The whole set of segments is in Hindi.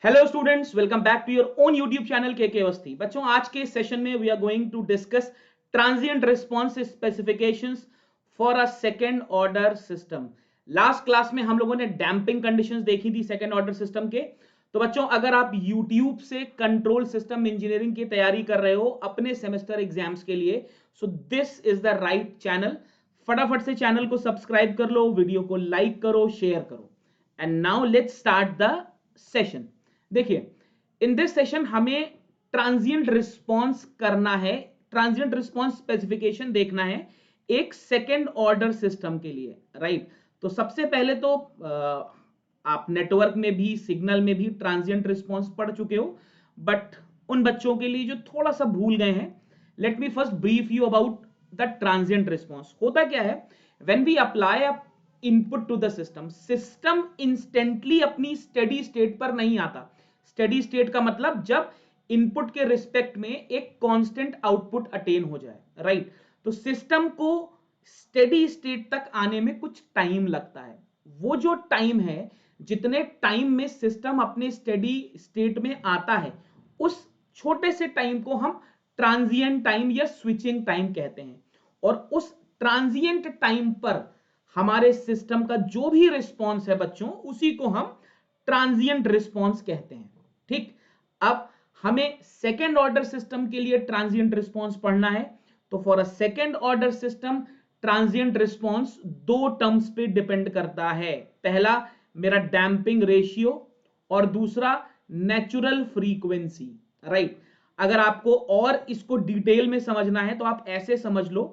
Hello students, welcome back to your own YouTube channel K Awasthi. बच्चों, आज के सेशन में we are going to discuss transient response specifications for a second order system. Last class में हम लोगों ने डैम्पिंग कंडीशंस देखी थी सेकंड ऑर्डर सिस्टम के। तो बच्चों, अगर आप यूट्यूब से कंट्रोल सिस्टम इंजीनियरिंग की तैयारी कर रहे हो अपने सेमेस्टर एग्जाम्स के लिए, सो this is the right channel. फटाफट से चैनल को सब्सक्राइब कर लो, वीडियो को लाइक करो, शेयर करो। And now let's start the session. देखिए, इन दिस सेशन हमें ट्रांजिएंट रिस्पांस करना है, ट्रांजिएंट रिस्पांस स्पेसिफिकेशन देखना है एक सेकेंड ऑर्डर सिस्टम के लिए, राइट। तो सबसे पहले तो आप नेटवर्क में भी, सिग्नल में भी ट्रांजिएंट रिस्पांस पढ़ चुके हो, बट उन बच्चों के लिए जो थोड़ा सा भूल गए हैं, let me first brief you about the transient response. होता क्या है, when we apply input to the system, system instantly अपनी स्टेडी स्टेट पर नहीं आता। स्टेडी स्टेट का मतलब जब इनपुट के रिस्पेक्ट में एक कांस्टेंट आउटपुट अटेन हो जाए, राइट। तो सिस्टम को स्टेडी स्टेट तक आने में कुछ टाइम लगता है। वो जो टाइम है, जितने टाइम में सिस्टम अपने स्टेडी स्टेट में आता है, उस छोटे से टाइम को हम ट्रांजिएंट टाइम या स्विचिंग टाइम कहते हैं। और उस ट्रांजिएंट टाइम पर हमारे सिस्टम का जो भी रिस्पॉन्स है बच्चों, उसी को हम ट्रांजिएंट रिस्पॉन्स कहते हैं। ठीक, अब हमें सेकेंड ऑर्डर सिस्टम के लिए ट्रांजिएंट रिस्पॉन्स पढ़ना है। तो for a second order system, transient response दो टर्म्स पे डिपेंड करता है। पहला मेरा डैम्पिंग रेशियो और दूसरा नेचुरल फ्रीक्वेंसी, राइट। अगर आपको और इसको डिटेल में समझना है तो आप ऐसे समझ लो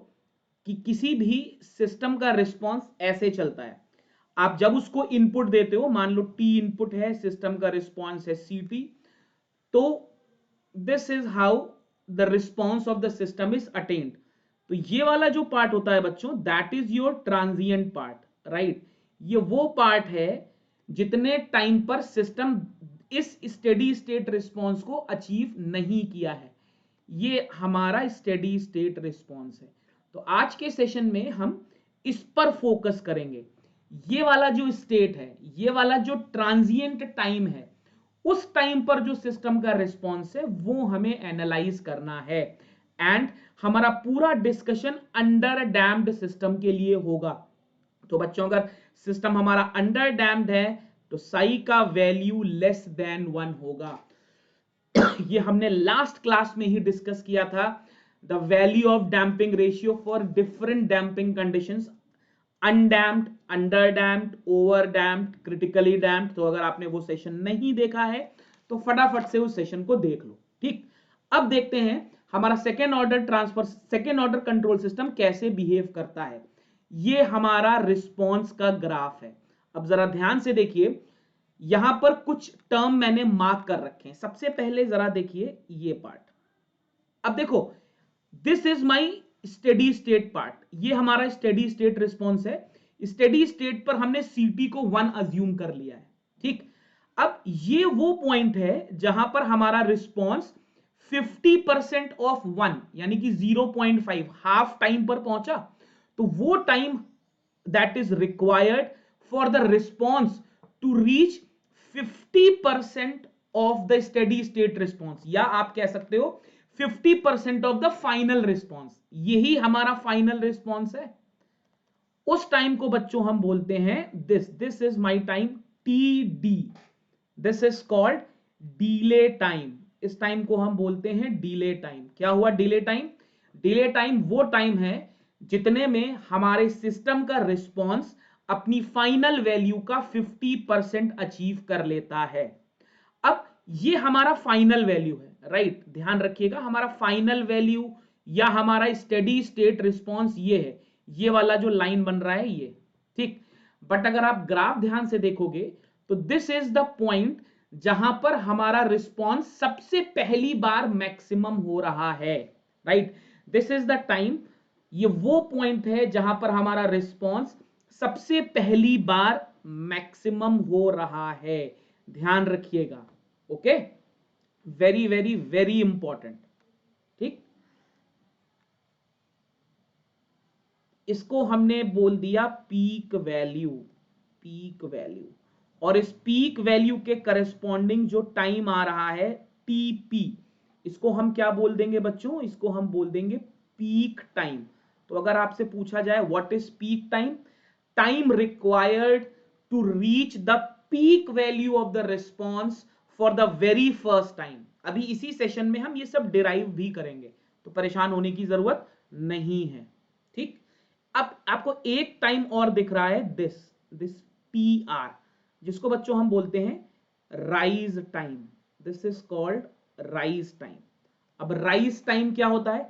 कि किसी भी सिस्टम का रिस्पॉन्स ऐसे चलता है। आप जब उसको इनपुट देते हो, मान लो टी इनपुट है, सिस्टम का रिस्पॉन्स है सी टी, तो this is how the response of the system is attend. तो ये वाला जो पार्ट होता है बच्चों, that is your transient part, right. ये वो पार्ट है जितने टाइम पर सिस्टम इस स्टेडी स्टेट रिस्पॉन्स को अचीव नहीं किया है, ये हमारा स्टेडी स्टेट रिस्पॉन्स है। तो आज के सेशन में हम इस पर फोकस करेंगे। ये वाला जो स्टेट है, ये वाला जो ट्रांजिएंट टाइम है, उस टाइम पर जो सिस्टम का रिस्पॉन्स है वो हमें एनालाइज करना है। एंड हमारा पूरा डिस्कशन अंडर डैम्ड सिस्टम के लिए होगा। तो बच्चों, अगर सिस्टम हमारा अंडर डैम्ड है तो साई का वैल्यू लेस देन 1 होगा। ये हमने लास्ट क्लास में ही डिस्कस किया था, the value of damping ratio for different damping conditions, undamped, under damped, over damped, critically damped. तो अगर आपने वो सेशन नहीं देखा है तो फटाफट से उस सेशन को देख लो। ठीक, अब देखते हैं हमारा second order transfer, second order control system कैसे बिहेव करता है। ये हमारा रिस्पॉन्स का ग्राफ है। अब जरा ध्यान से देखिए, यहां पर कुछ टर्म मैंने मार्क कर रखे हैं। सबसे पहले जरा देखिए ये पार्ट। अब देखो, this is my steady state part, ये हमारा स्टेडी स्टेट रिस्पॉन्स है। स्टेडी स्टेट पर हमने सीटी को 1 अज्यूम कर लिया है। ठीक, अब ये वो पॉइंट है जहां पर हमारा रिस्पॉन्स 50% ऑफ 1 यानी कि 0.5 हाफ टाइम पर पहुंचा। तो वो time that is required for the response to reach 50% of the steady state response, या आप कह सकते हो 50% ऑफ द फाइनल रिस्पॉन्स। यही हमारा फाइनल रिस्पॉन्स है। उस टाइम को बच्चों हम बोलते हैं this is my time, T D. This is called delay time. इस टाइम को हम बोलते हैं डीले टाइम। क्या हुआ डीले टाइम? डीले टाइम वो टाइम है जितने में हमारे सिस्टम का रिस्पॉन्स अपनी फाइनल वैल्यू का 50% अचीव कर लेता है। अब ये हमारा फाइनल वैल्यू है, राइट। ध्यान रखिएगा, हमारा फाइनल वैल्यू या हमारा स्टेडी स्टेट रिस्पॉन्स ये है, ये वाला जो लाइन बन रहा है ये। ठीक, बट अगर आप ग्राफ ध्यान से देखोगे तो दिस इज द पॉइंट जहां पर हमारा रिस्पॉन्स सबसे पहली बार मैक्सिमम हो रहा है, right. This is the time, ये वो पॉइंट है जहां पर हमारा रिस्पॉन्स सबसे पहली बार मैक्सिमम हो रहा है। ध्यान रखिएगा, okay, very very very important. ठीक, इसको हमने बोल दिया पीक वैल्यू, पीक वैल्यू। और इस पीक वैल्यू के करस्पॉन्डिंग जो टाइम आ रहा है टीपी, इसको हम क्या बोल देंगे बच्चों, इसको हम बोल देंगे पीक टाइम। तो अगर आपसे पूछा जाए what is peak time, time required to reach the peak value of the response for the very first time. अभी इसी सेशन में हम ये सब डिराइव भी करेंगे, तो परेशान होने की जरूरत नहीं है। ठीक, अब आपको एक टाइम और दिख रहा है, दिस पी आर, जिसको बच्चों हम बोलते हैं rise time. This is called rise time. अब राइज टाइम क्या होता है,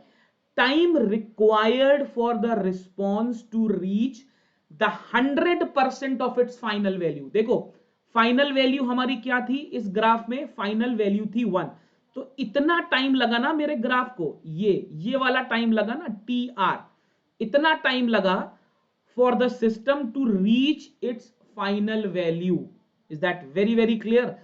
time required for the response to reach the 100% of its final value. देखो फाइनल वैल्यू हमारी क्या थी इस ग्राफ में, फाइनल वैल्यू थी 1, तो इतना टाइम लगा ना मेरे ग्राफ को, ये वाला टाइम लगा ना टी आर, इतना टाइम लगा for the system to reach its final value. Is that very very clear?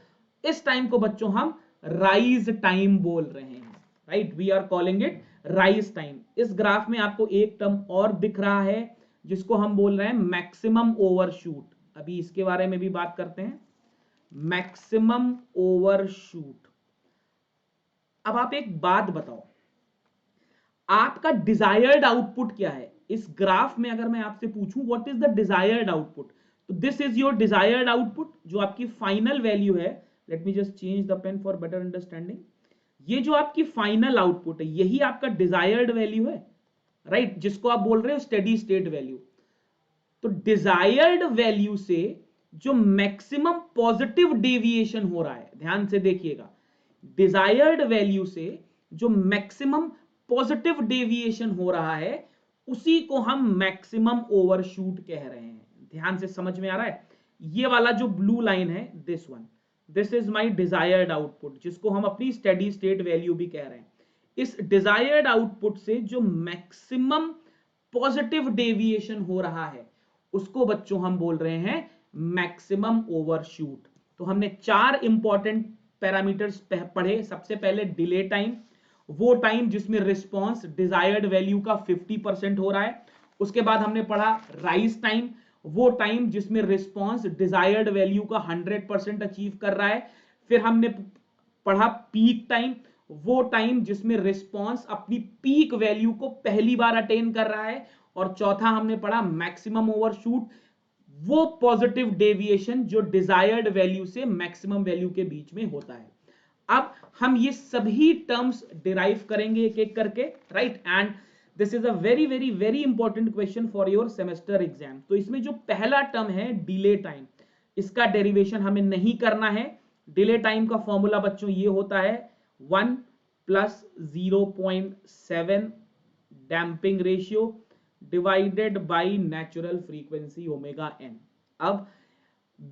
इस टाइम को बच्चों हम राइज टाइम बोल रहे हैं, right, we are calling it rise time. इस ग्राफ में आपको एक टर्म और दिख रहा है जिसको हम बोल रहे हैं मैक्सिमम ओवरशूट। अभी इसके बारे में भी बात करते हैं, मैक्सिमम ओवरशूट। अब आप एक बात बताओ, आपका डिजायर्ड आउटपुट क्या है इस ग्राफ में? अगर मैं आपसे पूछूं what is the desired output, तो this is your desired output, जो आपकी फाइनल वैल्यू है। Let me just change the pen for better understanding. ये जो आपकी फाइनल आउटपुट है, यही आपका डिजायर्ड वैल्यू है, राइट, जिसको आप बोल रहे हो स्टेडी स्टेट वैल्यू। तो डिजायर्ड वैल्यू से जो मैक्सिमम पॉजिटिव डेविएशन हो रहा है, ध्यान से देखिएगा, डिजायर्ड वैल्यू से जो मैक्सिमम पॉजिटिव डेविएशन हो रहा है उसी को हम मैक्सिमम ओवरशूट कह रहे हैं। ध्यान से समझ में आ रहा है? ये वाला जो ब्लू लाइन है, this one, this is my desired output, जिसको हम अपनी स्टेडी स्टेट वैल्यू भी कह रहे हैं। इस डिजायर्ड आउटपुट से जो मैक्सिमम पॉजिटिव डेविएशन हो रहा है उसको बच्चों हम बोल रहे हैं मैक्सिमम ओवरशूट। तो हमने 4 इंपॉर्टेंट पैरामीटर्स पढ़े। सबसे पहले डिले टाइम, वो टाइम जिसमें रिस्पॉन्स डिजायर्ड वैल्यू का 50% हो रहा है। उसके बाद हमने पढ़ा राइज टाइम, वो टाइम जिसमें रिस्पॉन्स डिजायर्ड वैल्यू का 100% अचीव कर रहा है। फिर हमने पढ़ा पीक टाइम, वो टाइम जिसमें रिस्पॉन्स अपनी पीक वैल्यू को पहली बार अटेन कर रहा है। और चौथा हमने पढ़ा मैक्सिमम ओवरशूट, वो पॉजिटिव डेविएशन जो डिजायर्ड वैल्यू से मैक्सिमम वैल्यू के बीच में होता है। अब हम ये सभी टर्म्स डिराइव करेंगे एक एक करके, right, and this is a very very very important question for your semester exam. तो इसमें जो पहला टर्म है डिले टाइम, इसका डेरिवेशन हमें नहीं करना है। डिले टाइम का फॉर्मूला बच्चों ये होता है 1 + 0.7 damping ratio divided by natural frequency omega N. अब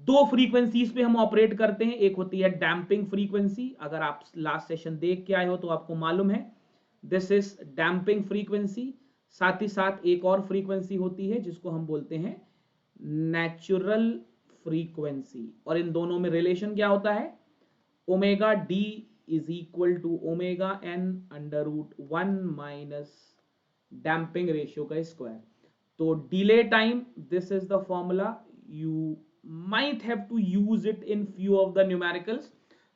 2 फ्रीक्वेंसीज पे हम ऑपरेट करते हैं, एक होती है डैम्पिंग फ्रीक्वेंसी, अगर आप लास्ट सेशन देख के आए हो तो आपको मालूम है, दिस इज डैम्पिंग फ्रीक्वेंसी। साथ ही साथ एक और फ्रीक्वेंसी होती है जिसको हम बोलते हैं नेचुरल फ्रीक्वेंसी, और इन दोनों में रिलेशन क्या होता है, omega D is equal to omega N √1 minus damping ratio का स्क्वायर। तो delay time, this is the formula, you might have to use it in few of the numericals,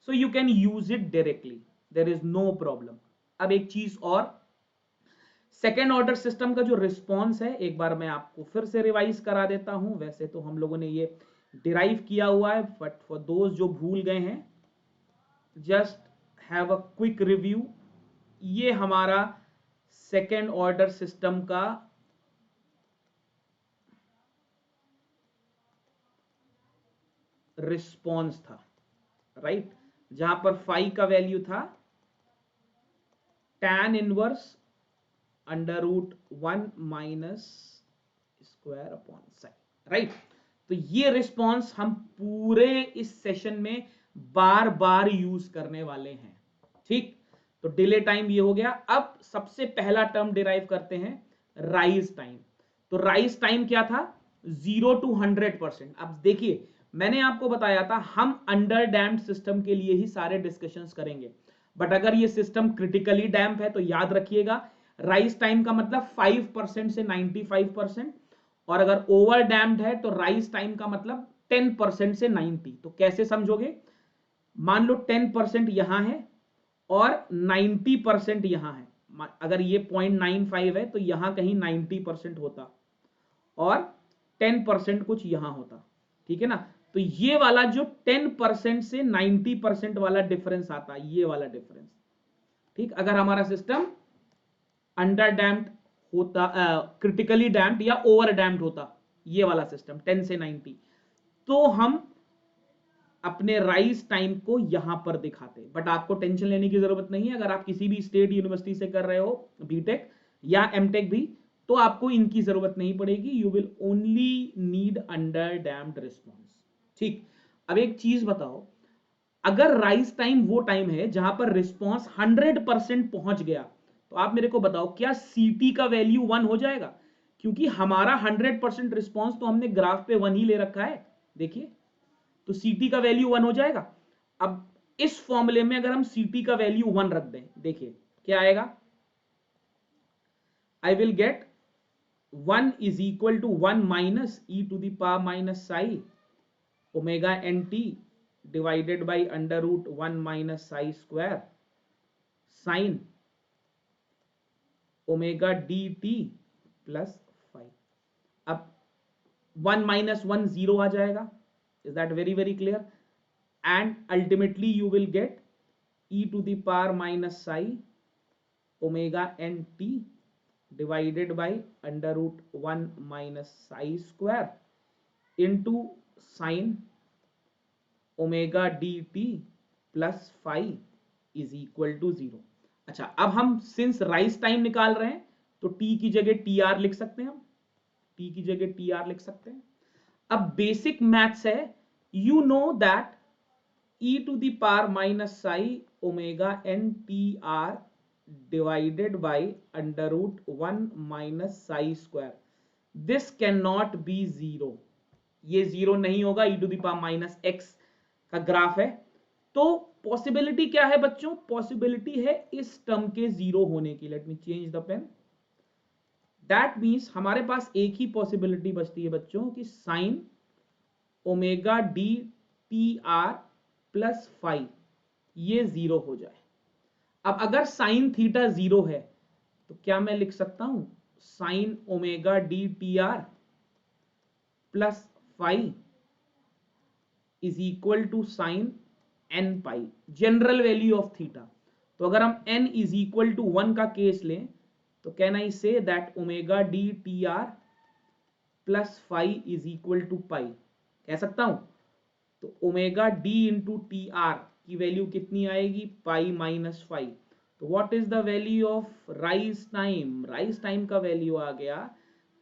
so you can use it directly, there is no problem। अब एक चीज और, सेकेंड ऑर्डर सिस्टम का जो रिस्पॉन्स है, एक बार मैं आपको फिर से रिवाइज करा देता हूं। वैसे तो हम लोगों ने ये डिराइव किया हुआ है, बट फॉर दोज जो भूल गए हैं, just have a quick review. ये हमारा सेकेंड ऑर्डर सिस्टम का रिस्पॉन्स था, राइट, जहां पर फाई का वैल्यू था tan inverse √1 minus square upon sine, right. तो ये रिस्पॉन्स हम पूरे इस सेशन में बार बार यूज करने वाले हैं, ठीक। तो डिले टाइम ये हो गया। अब सबसे पहला टर्म डिराइव करते हैं राइज टाइम। तो राइज टाइम क्या था, 0 to 100%। अब देखिए मैंने आपको बताया था हम अंडर डैम्प्ड सिस्टम के लिए ही सारे डिस्कशंस करेंगे, बट अगर ये सिस्टम क्रिटिकली डैम्प है तो याद रखिएगा राइज टाइम का मतलब 5% से 95%, और अगर ओवर डैम्प्ड है तो राइज टाइम का मतलब 10% से 90। तो कैसे समझोगे? मान लो 10% यहां है और 90% यहां है। अगर ये 0.95 है तो यहां कहीं 90% होता और 10% कुछ यहां होता, ठीक है ना। तो ये वाला जो 10% से 90% वाला डिफरेंस आता, ये वाला डिफरेंस, ठीक, अगर हमारा सिस्टम अंडर डैम्प्ड होता, क्रिटिकली डैम्प्ड या ओवर डैम्प्ड होता, ये वाला सिस्टम 10 से 90, तो हम अपने राइज टाइम को यहां पर दिखाते। बट आपको टेंशन लेने की जरूरत नहीं है, अगर आप किसी भी स्टेट यूनिवर्सिटी से कर रहे हो बीटेक या एमटेक भी, तो आपको इनकी जरूरत नहीं पड़ेगी। You will only need under damped response, ठीक। अब एक चीज बताओ, अगर राइज टाइम वो टाइम है जहां पर रिस्पॉन्स 100% पहुंच गया, तो आप मेरे को बताओ क्या सीटी का वैल्यू 1 हो जाएगा? क्योंकि हमारा 100% रिस्पॉन्स तो हमने ग्राफ पे 1 ही ले रखा है, देखिए, तो सीटी का वैल्यू 1 हो जाएगा। अब इस फॉर्मूले में अगर हम सीटी का वैल्यू 1 रख दें, देखिए क्या आएगा। I will get 1 is equal to 1 minus e to the power minus psi omega N T divided by under root 1 minus psi square sine omega D T plus 5। अब 1 माइनस 1 0 आ जाएगा। Is that very clear? And ultimately you will get e to the power minus psi omega n t divided by under root 1 minus psi square into sin omega dt plus phi is equal to 0। अच्छा, अब हम सिंस राइज टाइम निकाल रहे हैं तो t की जगह tr लिख सकते हैं, हम t की जगह tr लिख सकते हैं। अब बेसिक मैथ्स है, you know that e to the power minus psi omega n t r divided by under root 1 minus psi square, this cannot be 0। ये 0 नहीं होगा, e to the power minus x का ग्राफ है। तो पॉसिबिलिटी क्या है बच्चों? पॉसिबिलिटी है इस टर्म के 0 होने की। Let me change the pen. That means हमारे पास एक ही पॉसिबिलिटी बचती है बच्चों कि sine omega D T R plus 5 ये 0 हो जाए। अब अगर साइन थीटा 0 है तो क्या मैं लिख सकता हूं sine omega D T R plus 5 is equal to sine N pi, general value of theta. तो अगर हम n इज इक्वल टू 1 का केस लें तो can I say that omega D T R plus 5 is equal to pi, कह सकता हूं। तो omega D into T R की वैल्यू कितनी आएगी? Pi minus 5। तो what is the value of rise time? Rise time का वैल्यू आ गया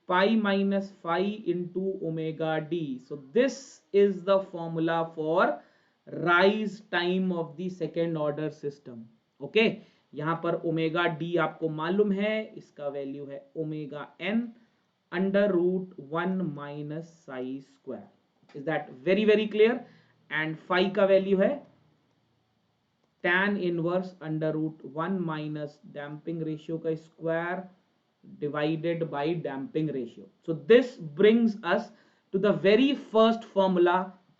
pi minus 5 into omega D. So this is the formula for rise time of the second order system. Okay, यहां पर ओमेगा डी आपको मालूम है, इसका वैल्यू है omega N under root 1 minus psi square. Is that very clear? And phi का वैल्यू है tan inverse under root 1 minus damping ratio का square divided by damping ratio. So this brings us to the very first formula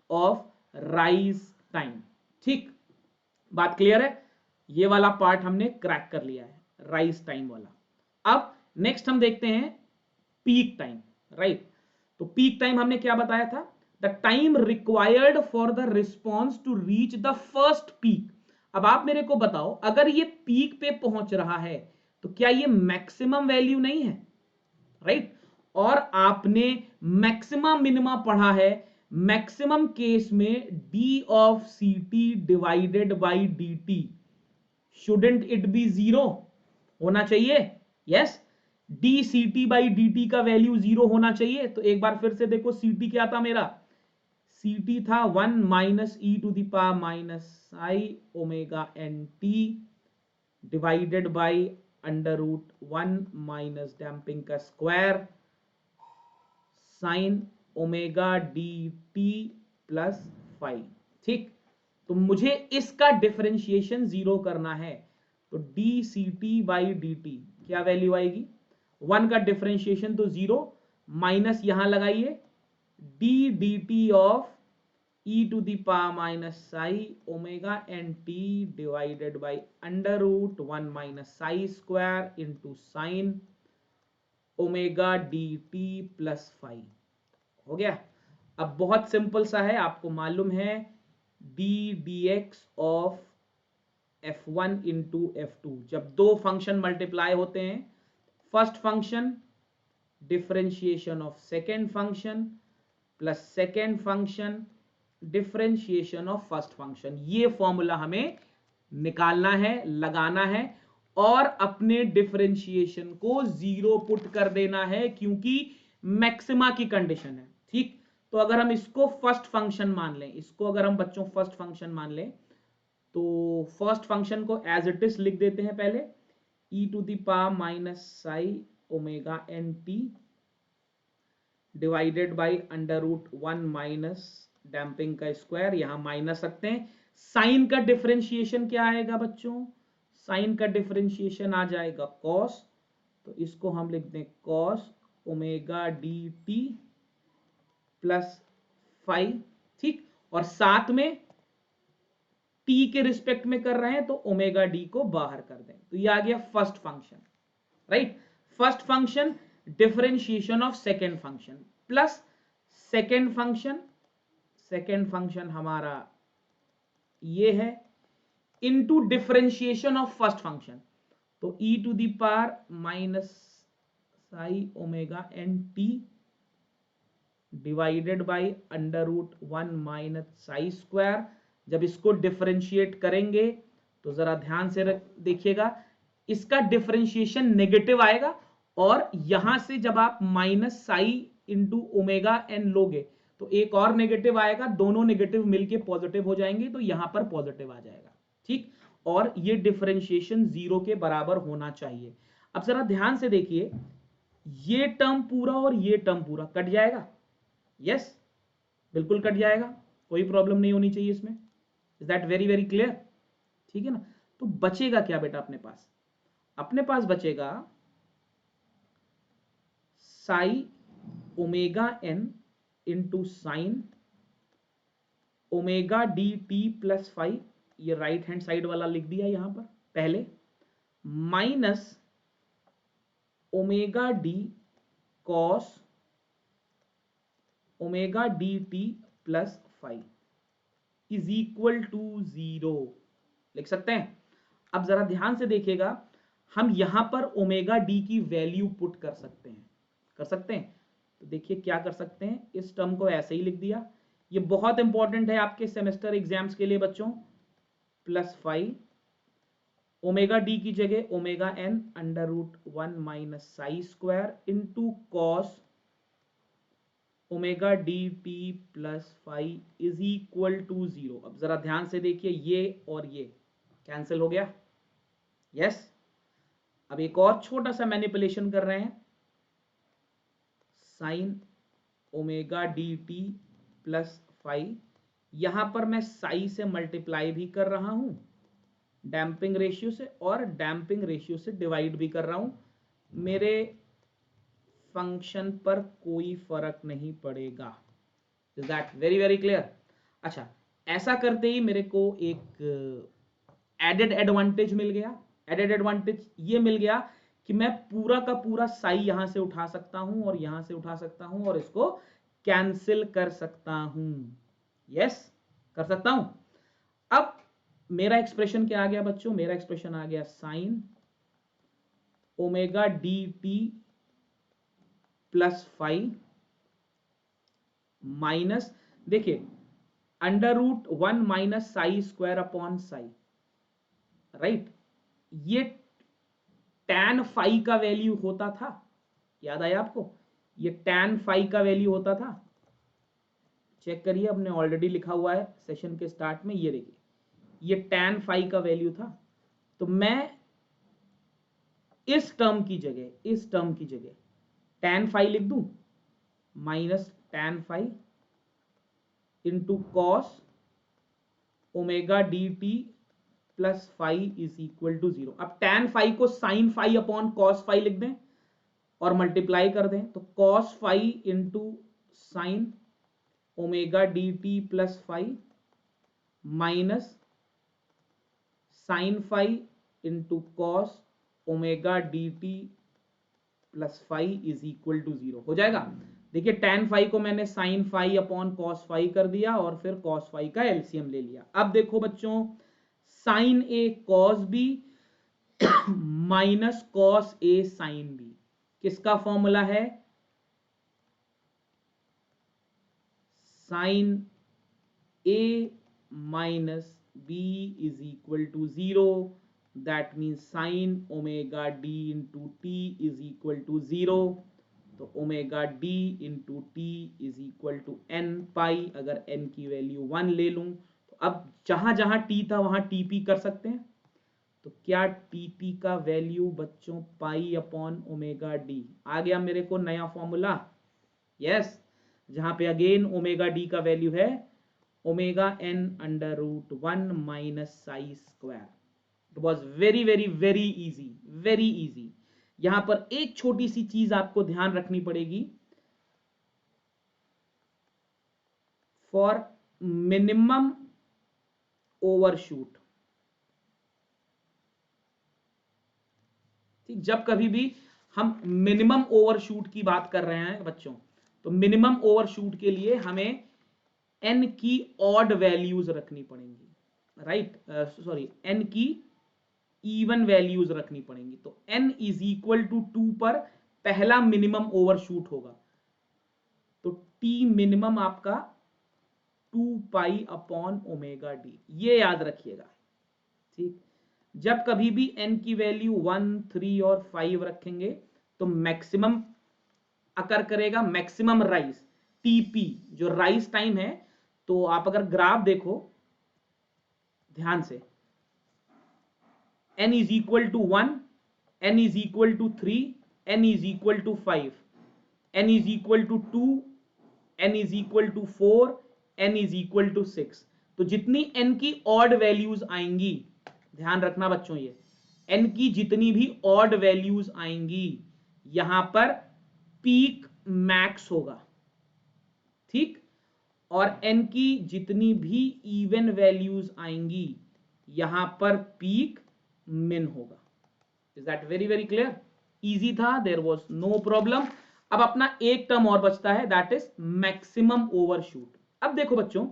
of rise time. ठीक, बात क्लियर है? ये वाला पार्ट हमने क्रैक कर लिया है, राइज टाइम वाला। अब नेक्स्ट हम देखते हैं पीक टाइम, राइट। तो पीक टाइम हमने क्या बताया था? The time required for the response to reach the first peak। अब आप मेरे को बताओ, अगर ये पीक पे पहुंच रहा है तो क्या ये मैक्सिमम वैल्यू नहीं है, राइट? और आपने मैक्सिमम मिनिमा पढ़ा है, मैक्सिमम केस में d of C T divided by D T, shouldn't it be 0 होना चाहिए? Yes, D C T by D T का वैल्यू 0 होना चाहिए। तो एक बार फिर से देखो, सी टी क्या था मेरा? ct था 1 minus e to the power minus psi omega N T divided by under root 1 minus damping का square sine omega D T plus 5। ठीक, तो मुझे इसका डिफरेंशिएशन 0 करना है। तो D C T by D T क्या वैल्यू आएगी? 1 का डिफरेंशिएशन तो 0, माइनस यहां लगाइए D D T of e to the power minus psi omega n t divided by under root 1 minus psi square into sin omega D T plus phi. हो गया। अब बहुत सिंपल सा है, आपको मालूम है D D x of f1 into f2, जब दो फंक्शन मल्टीप्लाई होते हैं, first function differentiation of second function plus second function differentiation of first function, ये फॉर्मूला हमें निकालना है, लगाना है और अपने डिफरेंशिएशन को जीरो पुट कर देना है, क्योंकि मैक्सिमा की कंडीशन है। ठीक, तो अगर हम इसको फर्स्ट फंक्शन मान लें, इसको अगर हम बच्चों फर्स्ट फंक्शन मान लें, तो फर्स्ट फंक्शन को एज इट इज लिख देते हैं पहले, e to the power minus psi omega N T divided by under root 1 minus damping का स्क्वायर, यहां माइनस रखते हैं। साइन का डिफरेंशिएशन क्या आएगा बच्चों? साइन का डिफरेंशिएशन आ जाएगा कॉस, तो इसको हम लिख दें cos omega D T plus five. ठीक, और साथ में टी के रिस्पेक्ट में कर रहे हैं तो ओमेगा डी को बाहर कर दें, तो ये आ गया first function. Right, first function differentiation of second function plus second function, second function हमारा ये है, into differentiation of first function, तो e to the power minus psi omega N T divided by under root 1 minus psi square. जब इसको डिफरेंशिएट करेंगे तो जरा ध्यान से देखिएगा, इसका डिफरेंशिएशन नेगेटिव आएगा, और यहां से जब आप minus psi into omega N लोगे तो एक और नेगेटिव आएगा, दोनों नेगेटिव मिलके पॉजिटिव हो जाएंगे, तो यहां पर पॉजिटिव आ जाएगा। ठीक, और ये डिफरेंशिएशन जीरो के बराबर होना चाहिए। अब जरा ध्यान से देखिए, ये टर्म पूरा और ये टर्म पूरा कट जाएगा। यस, बिल्कुल कट जाएगा, कोई प्रॉब्लम नहीं होनी चाहिए इसमें। Is that very very clear? ठीक है ना। तो बचेगा क्या बेटा अपने पास? अपने पास बचेगा psi omega N into sine omega D T plus five, ये राइट हैंड साइड वाला लिख दिया यहां पर पहले, minus omega D cos omega D T plus five is equal to zero, लिख सकते हैं। अब जरा ध्यान से देखिएगा, हम यहां पर ओमेगा डी की वैल्यू पुट कर सकते हैं, कर सकते हैं। तो देखिए क्या कर सकते हैं, इस टर्म को ऐसे ही लिख दिया, ये बहुत इंपॉर्टेंट है आपके सेमेस्टर एग्जाम्स के लिए बच्चों, प्लस फाइव ओमेगा डी की जगह omega N under root 1 minus psi square into cos omega D T plus five is equal to zero. अब जरा ध्यान से देखिए, ये और ये कैंसिल हो गया। यस, अब एक और छोटा सा मैनिपुलेशन कर रहे हैं, sign omega D T plus five, यहां पर मैं साई से मल्टीप्लाई भी कर रहा हूं डैम्पिंग रेशियो से, और डैम्पिंग रेशियो से डिवाइड भी कर रहा हूं। मेरे फंक्शन पर कोई फर्क नहीं पड़ेगा। Is that very very clear? अच्छा, ऐसा करते ही मेरे को एक एडेड एडवांटेज मिल गया। एडेड एडवांटेज ये मिल गया कि मैं पूरा का पूरा साई यहां से उठा सकता हूं और यहां से उठा सकता हूं और इसको कैंसिल कर सकता हूं। यस, कर सकता हूं। अब मेरा एक्सप्रेशन क्या आ गया बच्चों? मेरा एक्सप्रेशन आ गया sine omega D T plus five minus, देखिए under root 1 minus psi square upon psi, right. ये tan फाई का वैल्यू होता था, याद आया आपको? ये tan फाई का वैल्यू होता था, चेक करिए, हमने ऑलरेडी लिखा हुआ है सेशन के स्टार्ट में, ये देखिए ये tan फाई का वैल्यू था। तो मैं इस टर्म की जगह tan फाई लिख दूं, minus tan phi into cos omega D T plus five is equal to zero. अब tan फाइव को sine five upon cos five लिख दें और मल्टीप्लाई कर दें, तो cos five into sine omega D T plus five minus sine five into cos omega D T plus five is equal to 0 हो जाएगा। देखिए tan फाइव को मैंने sine five upon cos five कर दिया और फिर कॉस फाइव का एलसीएम ले लिया। अब देखो बच्चों, sine A cos B minus cos A sine B, किसका फॉर्मूला है? Sine A minus B is equal to 0, that means sin omega d into t is equal to 0। तो omega d into t is equal to n पाई, अगर n की वैल्यू 1 ले लूं तो अब जहां जहां t था वहां tp कर सकते हैं। तो क्या tp का वैल्यू बच्चों पाई अपॉन ओमेगा d आ गया मेरे को नया फॉर्मूला। यस, जहां पे अगेन ओमेगा d का वैल्यू है omega n under root 1 minus psi square. It was very very very easy, very easy. यहां पर एक छोटी सी चीज आपको ध्यान रखनी पड़ेगी, फॉर मिनिमम ओवरशूट। ठीक, जब कभी भी हम मिनिमम ओवरशूट की बात कर रहे हैं बच्चों, तो मिनिमम ओवरशूट के लिए हमें n की ऑड वैल्यूज रखनी पड़ेंगी, राइट? सॉरी, n की इवन वैल्यूज रखनी पड़ेंगी। तो n इज इक्वल टू 2 पर पहला मिनिमम ओवरशूट होगा, तो t मिनिमम आपका 2 पाई अपॉन ओमेगा डी, ये याद रखिएगा। ठीक, जब कभी भी n की वैल्यू 1, 3 और 5 रखेंगे तो मैक्सिमम अकर करेगा, मैक्सिमम राइज टीपी जो राइज टाइम है। तो आप अगर ग्राफ देखो ध्यान से, n is equal to 1, n is equal to 3, n is equal to 5, n is equal to 2, n is equal to 4, n is equal to 6। तो जितनी n की ऑड वैल्यूज आएंगी, ध्यान रखना बच्चों, ये n की जितनी भी ऑड वैल्यूज आएंगी यहां पर पीक मैक्स होगा। ठीक, और n की जितनी भी इवन वैल्यूज आएंगी यहां पर पीक मिन होगा। Is that very very clear? Easy था, देयर वाज नो प्रॉब्लम। अब अपना एक टर्म और बचता है, दैट इज मैक्सिमम ओवरशूट। अब देखो बच्चों,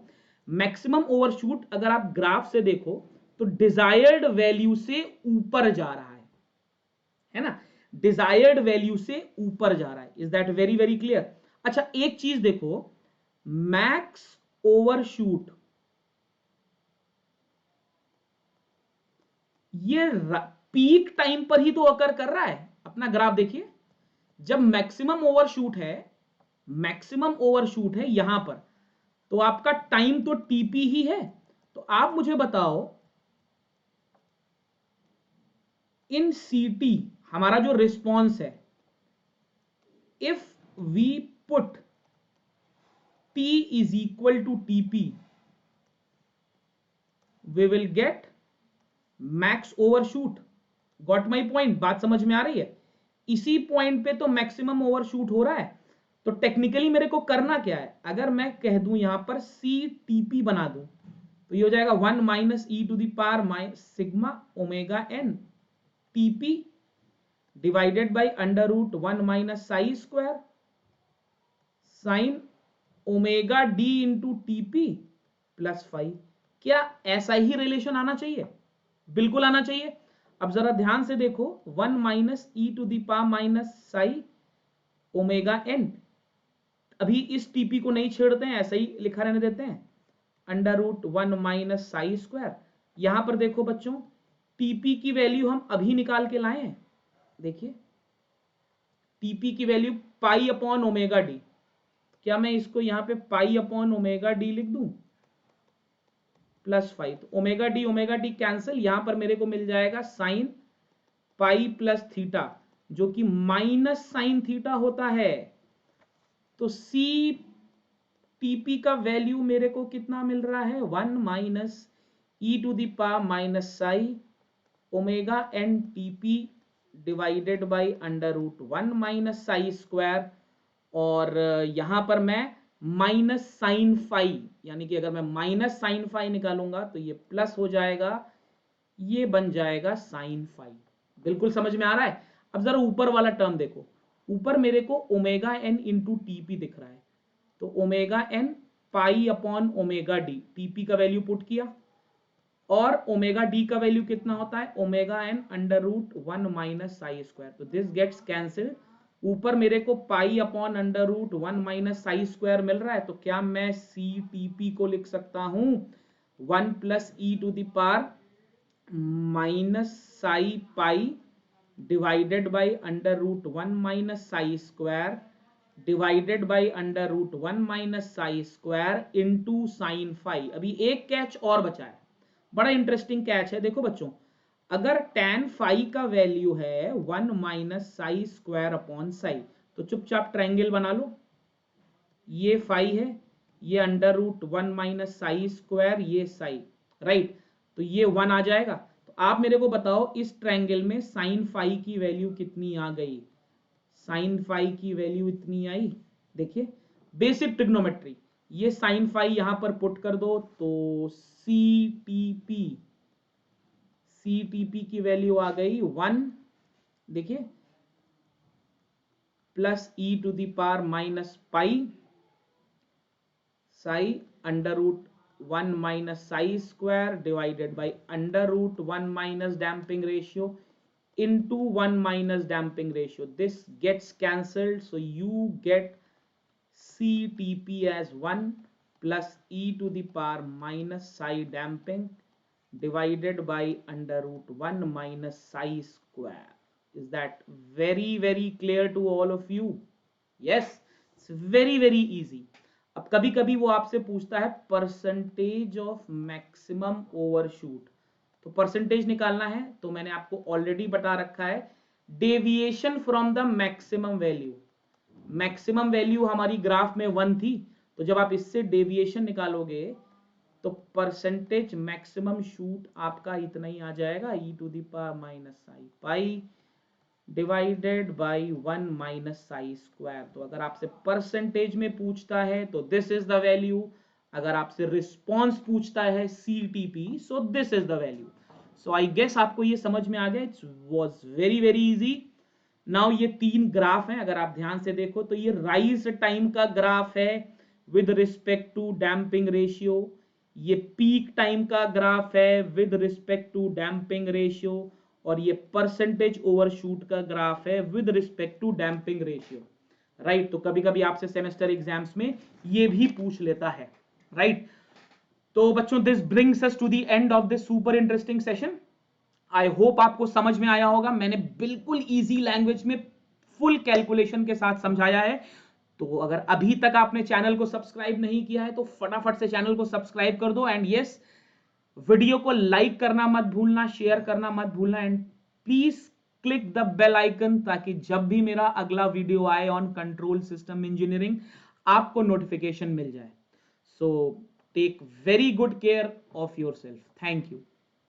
मैक्सिमम ओवरशूट अगर आप ग्राफ से देखो तो डिजायर्ड वैल्यू से ऊपर जा रहा है ना? डिजायर्ड वैल्यू से ऊपर जा रहा है। Is that very very clear? अच्छा, एक चीज देखो, मैक्स ओवरशूट ये पीक टाइम पर ही तो अकर कर रहा है। अपना ग्राफ देखिए, जब मैक्सिमम ओवरशूट है यहां पर, तो आपका टाइम तो टीपी ही है। तो आप मुझे बताओ, इन सीटी हमारा जो रिस्पॉन्स है, if we put t is equal to TP we will get max overshoot. Got my point? बात समझ में आ रही है? इसी पॉइंट पे तो मैक्सिमम ओवरशूट हो रहा है। तो टेक्निकली मेरे को करना क्या है, अगर मैं कह दूं यहां पर सी टीपी बना दूं तो ये हो जाएगा 1 minus e to the power sigma omega N TP divided by under root 1 minus psi square sine omega D into TP plus 5। क्या ऐसा ही रिलेशन आना चाहिए? बिल्कुल आना चाहिए। अब जरा ध्यान से देखो, 1 minus e to the power minus psi omega N, अभी इस टीपी को नहीं छेड़ते हैं, ऐसा ही लिखा रहने देते हैं, under root 1 minus psi square. यहां पर देखो बच्चों, टीपी की वैल्यू हम अभी निकाल के लाए हैं। देखिए, टीपी की value pi upon omega D. क्या मैं इसको यहां पे पाई अपॉन ओमेगा डी लिख दूं प्लस 5? तो ओमेगा डी कैंसिल, यहां पर मेरे को मिल जाएगा साइन पाई प्लस थीटा, जो कि माइनस साइन थीटा होता है। तो सी टीपी का वैल्यू मेरे को कितना मिल रहा है? 1 minus e to the power minus psi omega N TP divided by under root 1 minus psi square. और यहां पर मैं माइनस साइन फाई, यानी कि अगर मैं माइनस साइन फाई निकालूंगा तो ये प्लस हो जाएगा, ये बन जाएगा साइन फाई। बिल्कुल समझ में आ रहा है। अब जरा ऊपर वाला टर्म देखो, ऊपर मेरे को ओमेगा एन इंटू टीपी दिख रहा है, तो omega N pi upon omega D, TP का वैल्यू पुट किया, और ओमेगा डी का वैल्यू कितना होता है, omega N under root 1 minus psi square, तो दिस गेट्स कैंसिल्ड। ऊपर मेरे को pi upon under root 1 minus psi square मिल रहा है, तो क्या मैं सी टी पी को लिख सकता हूं 1 plus e to the power minus psi pi divided by under root 1 minus psi square divided by under root 1 minus psi square into sine phi. अभी एक कैच और बचा है, बड़ा इंटरेस्टिंग कैच है। देखो बच्चों, अगर tan फाई का वैल्यू है 1 minus psi square upon psi, तो चुपचाप ट्रायंगल बना लो, ये फाई है, ये under root 1 minus psi square, ये साई, राइट, तो ये 1 आ जाएगा। तो आप मेरे को बताओ इस ट्रायंगल में साइन फाई की वैल्यू कितनी आ गई, साइन फाई की वैल्यू इतनी आई। देखिए बेसिक ट्रिग्नोमेट्री, ये साइन फाई यहां पर पुट कर दो, तो सी टी पी की वैल्यू आ गई 1, देखिए, plus e to the power minus pi psi under root 1 minus psi square divided by under root 1 minus damping ratio into 1 minus damping ratio. This gets cancelled, so you get CTP as 1 plus e to the power minus psi damping divided by under root 1 minus psi square. Is that very clear to all of you? Yes, it's very easy. अब कभी कभी वो आपसे पूछता है परसेंटेज ऑफ मैक्सिमम ओवरशूट, तो परसेंटेज निकालना है, तो मैंने आपको ऑलरेडी बता रखा है, deviation from the maximum value. Maximum value हमारी ग्राफ में 1 थी, तो जब आप इससे डेविएशन निकालोगे तो परसेंटेज मैक्सिमम शूट आपका इतना ही आ जाएगा, e to the power minus psi pi divided by 1 minus psi square. तो अगर आपसे परसेंटेज में पूछता है तो दिस इज द वैल्यू, अगर आपसे रिस्पॉन्स पूछता है CTP, so this is the value. So I guess आपको ये समझ में आ गया, it was very easy. Now ये 3 ग्राफ हैं, अगर आप ध्यान से देखो तो ये राइज टाइम का ग्राफ है with respect to damping ratio, ये पीक टाइम का ग्राफ है with respect to damping ratio, और ये परसेंटेज ओवरशूट का ग्राफ है with respect to damping ratio, right. तो कभी कभी आपसे सेमेस्टर एग्जाम्स में ये भी पूछ लेता है, राइट। तो बच्चों, this brings us to the end of this super interesting session. I hope आपको समझ में आया होगा, मैंने बिल्कुल इजी लैंग्वेज में फुल कैलकुलेशन के साथ समझाया है। तो अगर अभी तक आपने चैनल को सब्सक्राइब नहीं किया है तो फटाफट से चैनल को सब्सक्राइब कर दो, एंड यस, वीडियो को लाइक करना मत भूलना, शेयर करना मत भूलना, and please click the bell icon, ताकि जब भी मेरा अगला वीडियो आए ऑन कंट्रोल सिस्टम इंजीनियरिंग आपको नोटिफिकेशन मिल जाए। So take very good care of yourself. Thank you.